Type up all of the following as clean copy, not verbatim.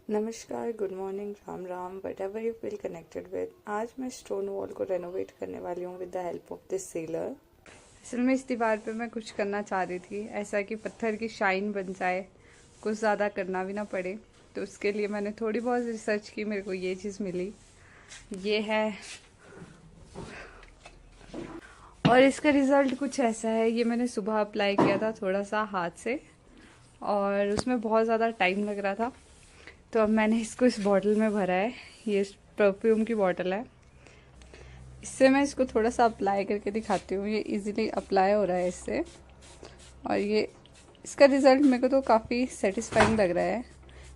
नमस्कार, good morning, Ram Ram, what ever you feel connected with. आज मैं स्टोन वॉल को रेनोवेट करने वाली हूँ with the help of this sealer. असल में इस दीवार पे मैं कुछ करना चाह रही थी, ऐसा कि पत्थर की शाइन बन जाए, कुछ ज़्यादा करना भी ना पड़े। तो उसके लिए मैंने थोड़ी बहुत रिसर्च की, मेरे को ये चीज़ मिली, ये है। और इसका रिज़ल्ट कुछ ऐसा है। ये मैंने सुबह अप्लाई किया था थोड़ा सा हाथ से, और उसमें बहुत ज़्यादा टाइम लग रहा था। तो अब मैंने इसको इस बॉटल में भरा है। ये परफ्यूम की बॉटल है। इससे मैं इसको थोड़ा सा अप्लाई करके दिखाती हूँ। ये इजीली अप्लाई हो रहा है इससे, और ये इसका रिज़ल्ट मेरे को तो काफ़ी सेटिस्फाइंग लग रहा है।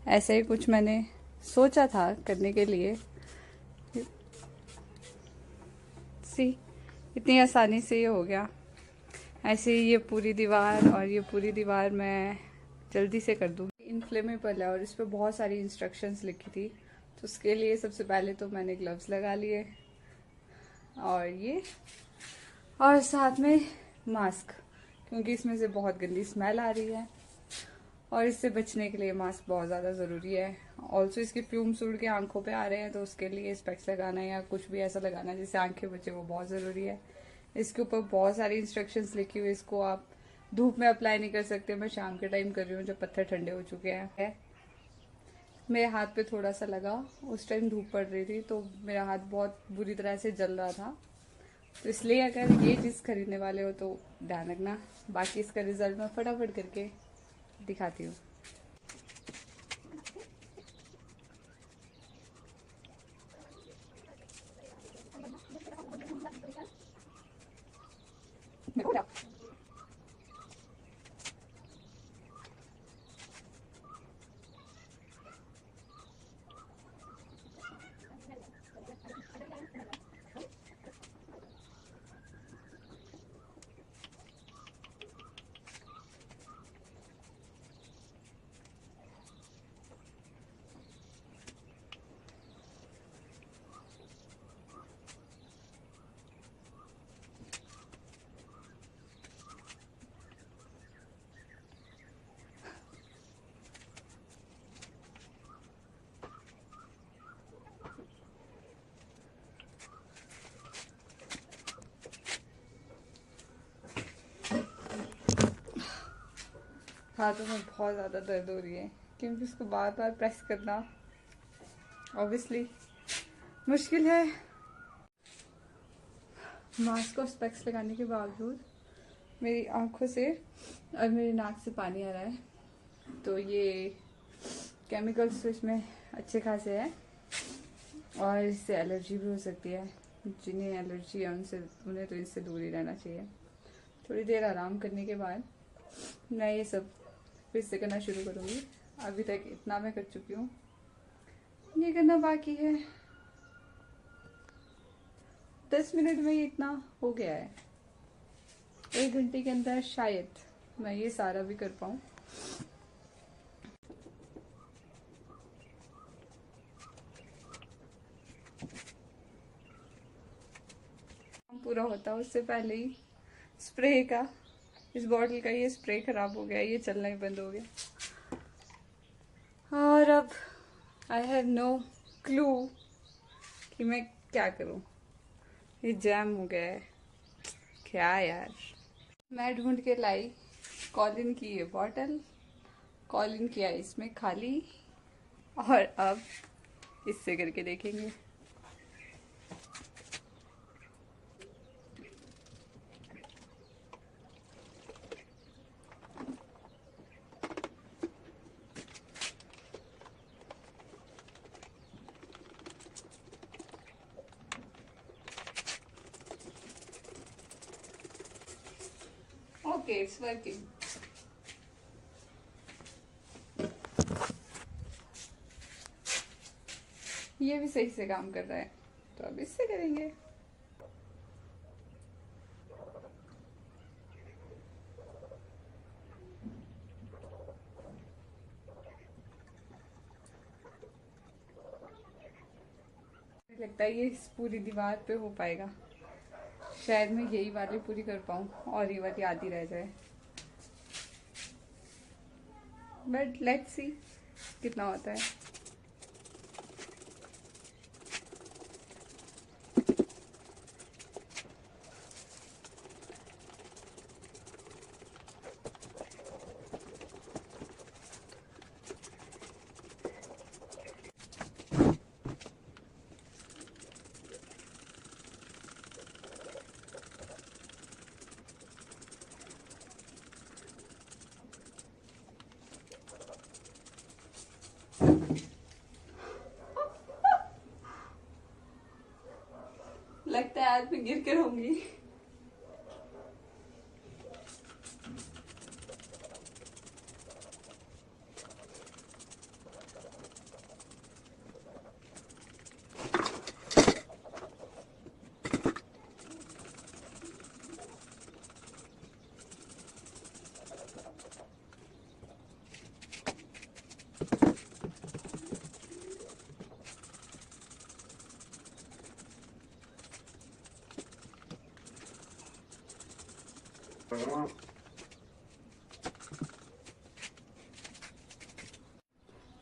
ऐसे ही कुछ मैंने सोचा था करने के लिए। सी इतनी आसानी से ये हो गया। ऐसे ही ये पूरी दीवार, और ये पूरी दीवार मैं जल्दी से कर दूँगी। इनफ्लेमेबल है और इस पर बहुत सारी इंस्ट्रक्शंस लिखी थी। तो उसके लिए सबसे पहले तो मैंने ग्लव्स लगा लिए, और साथ में मास्क, क्योंकि इसमें से बहुत गंदी स्मेल आ रही है और इससे बचने के लिए मास्क बहुत ज़्यादा ज़रूरी है। ऑल्सो इसके फ्यूम्स उड़ के आंखों पे आ रहे हैं, तो उसके लिए स्पेक्स लगाना या कुछ भी ऐसा लगाना जिससे आंखें बचे, वो बहुत ज़रूरी है। इसके ऊपर बहुत सारी इंस्ट्रक्शंस लिखी हुई। इसको आप धूप में अप्लाई नहीं कर सकते। मैं शाम के टाइम कर रही हूँ जब पत्थर ठंडे हो चुके हैं। मेरे हाथ पे थोड़ा सा लगा, उस टाइम धूप पड़ रही थी, तो मेरा हाथ बहुत बुरी तरह से जल रहा था। तो इसलिए अगर ये चीज़ खरीदने वाले हो तो ध्यान रखना। बाकी इसका रिजल्ट मैं फटाफट करके दिखाती हूँ। हाथों में बहुत ज़्यादा दर्द हो रही है, क्योंकि इसको बार बार प्रेस करना ऑब्वियसली मुश्किल है। मास्क और स्पेक्स लगाने के बावजूद मेरी आंखों से और मेरी नाक से पानी आ रहा है। तो ये केमिकल्स तो इसमें अच्छे खासे हैं, और इससे एलर्जी भी हो सकती है। जिन्हें एलर्जी है उन्हें तो इससे दूर ही रहना चाहिए। थोड़ी देर आराम करने के बाद मैं ये सब फिर से करना शुरू करूँगी। अभी तक इतना मैं कर चुकी हूँ, ये करना बाकी है। 10 मिनट में ये इतना हो गया है। 1 घंटे के अंदर शायद मैं ये सारा भी कर पाऊँ। पूरा होता उससे पहले ही स्प्रे का, इस बॉटल का ये स्प्रे खराब हो गया, ये चलना ही बंद हो गया। और अब आई हैव नो क्लू कि मैं क्या करूं। ये जैम हो गया है, क्या यार। मैं ढूंढ के लाई कॉलिन की ये बॉटल, कॉलिन किया इसमें खाली, और अब इससे करके देखेंगे। Okay, it's working. ये भी सही से काम कर रहा है, तो अब इससे करेंगे। लगता है ये इस पूरी दीवार पे हो पाएगा। शायद मैं यही वाली पूरी कर पाऊँ और ये वाली आधी रह जाए, बट लेट्स सी कितना होता है। शायद मैं गिर के रहूंगी।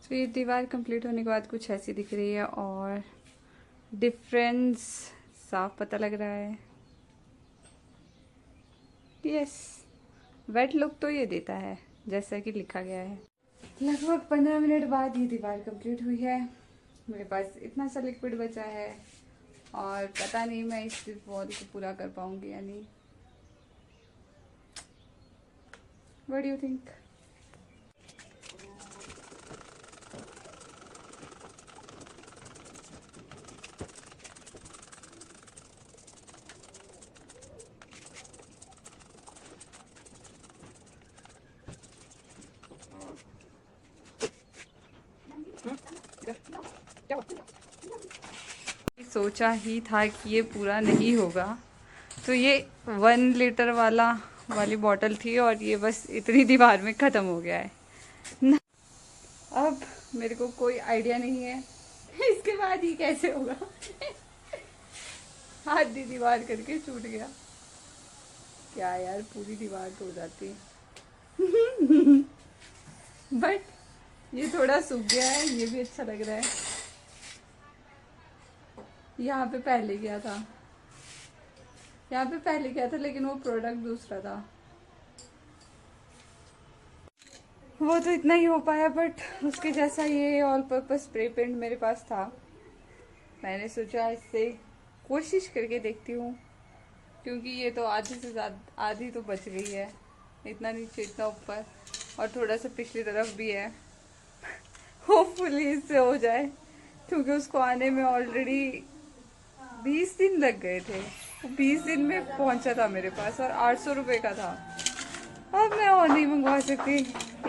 तो ये दीवार कंप्लीट होने के बाद कुछ ऐसी दिख रही है और डिफरेंस साफ पता लग रहा है। यस, वेट लुक तो ये देता है जैसा कि लिखा गया है। लगभग 15 मिनट बाद ये दीवार कंप्लीट हुई है। मेरे पास इतना सा लिक्विड बचा है और पता नहीं मैं इस वॉल को पूरा कर पाऊंगी या नहीं। What do you think? सोचा ही था कि ये पूरा नहीं होगा, तो ये 1 लीटर वाली बॉटल थी और ये बस इतनी दीवार में ख़त्म हो गया है। अब मेरे को कोई आइडिया नहीं है इसके बाद ये कैसे होगा। आधी दीवार करके छूट गया। क्या यार, पूरी दीवार तो हो जाती। बट ये थोड़ा सूख गया है, ये भी अच्छा लग रहा है। यहाँ पे पहले गया था लेकिन वो प्रोडक्ट दूसरा था। वो तो इतना ही हो पाया, बट उसके जैसा ये ऑल पर्पस स्प्रे पेंट मेरे पास था। मैंने सोचा इससे कोशिश करके देखती हूँ, क्योंकि ये तो आधी से ज़्यादा, आधी तो बच गई है। इतना नीचे इतना ऊपर और थोड़ा सा पिछली तरफ भी है। होपफुली इससे हो जाए, क्योंकि उसको आने में ऑलरेडी 20 दिन लग गए थे। 20 दिन में पहुंचा था मेरे पास और 800 रुपये का था। अब मैं और नहीं मंगवा सकती,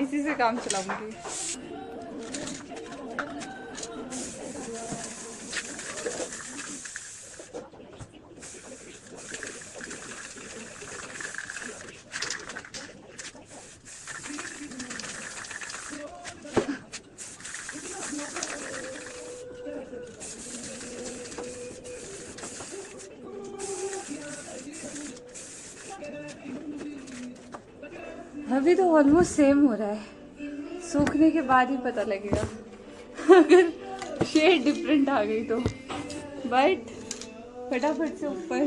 इसी से काम चलाऊंगी। अभी तो ऑलमोस्ट सेम हो रहा है, सूखने के बाद ही पता लगेगा अगर शेड डिफरेंट आ गई तो। बट फटाफट से ऊपर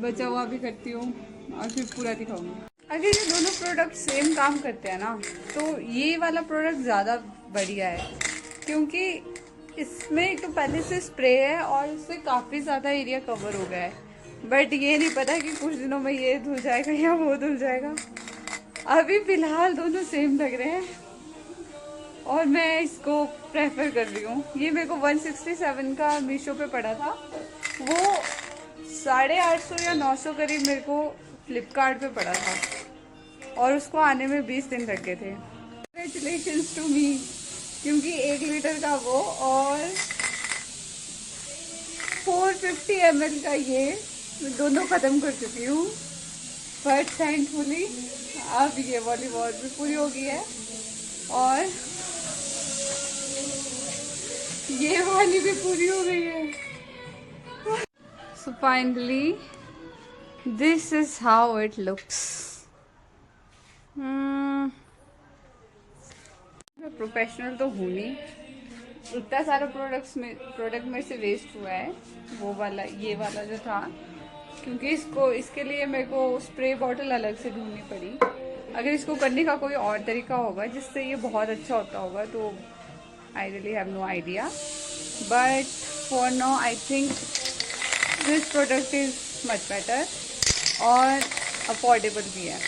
बचा हुआ भी करती हूँ और फिर पूरा दिखाऊंगी। अगर ये दोनों प्रोडक्ट सेम काम करते हैं ना, तो ये वाला प्रोडक्ट ज़्यादा बढ़िया है, क्योंकि इसमें एक तो पहले से स्प्रे है और इससे काफ़ी ज़्यादा एरिया कवर हो गया है। बट ये नहीं पता कि कुछ दिनों में ये धुल जाएगा या वो धुल जाएगा। अभी फ़िलहाल दोनों सेम लग रहे हैं और मैं इसको प्रेफर कर रही हूँ। ये मेरे को 167 का मीशो पे पड़ा था, वो 850 या 900 करीब मेरे को फ्लिपकार्ट पे पड़ा था और उसको आने में 20 दिन लग गए थे। कंग्रेचुलेशंस टू मी, क्योंकि 1 लीटर का वो और 450 ml का ये मैं दोनों ख़त्म कर चुकी हूँ। बट थैंकफुली अब ये वाली वॉल भी पूरी हो गई है और ये वाली भी पूरी हो गई है। So finally this is how it looks. मैं प्रोफेशनल तो हूँ नहीं, इतना सारा प्रोडक्ट मेरे से वेस्ट हुआ है। वो वाला, ये वाला जो था, क्योंकि इसके लिए मेरे को स्प्रे बॉटल अलग से ढूंढनी पड़ी। अगर इसको करने का कोई और तरीका होगा जिससे ये बहुत अच्छा होता होगा तो I really have no idea, but for now I think this product is much better और अफोर्डेबल भी है।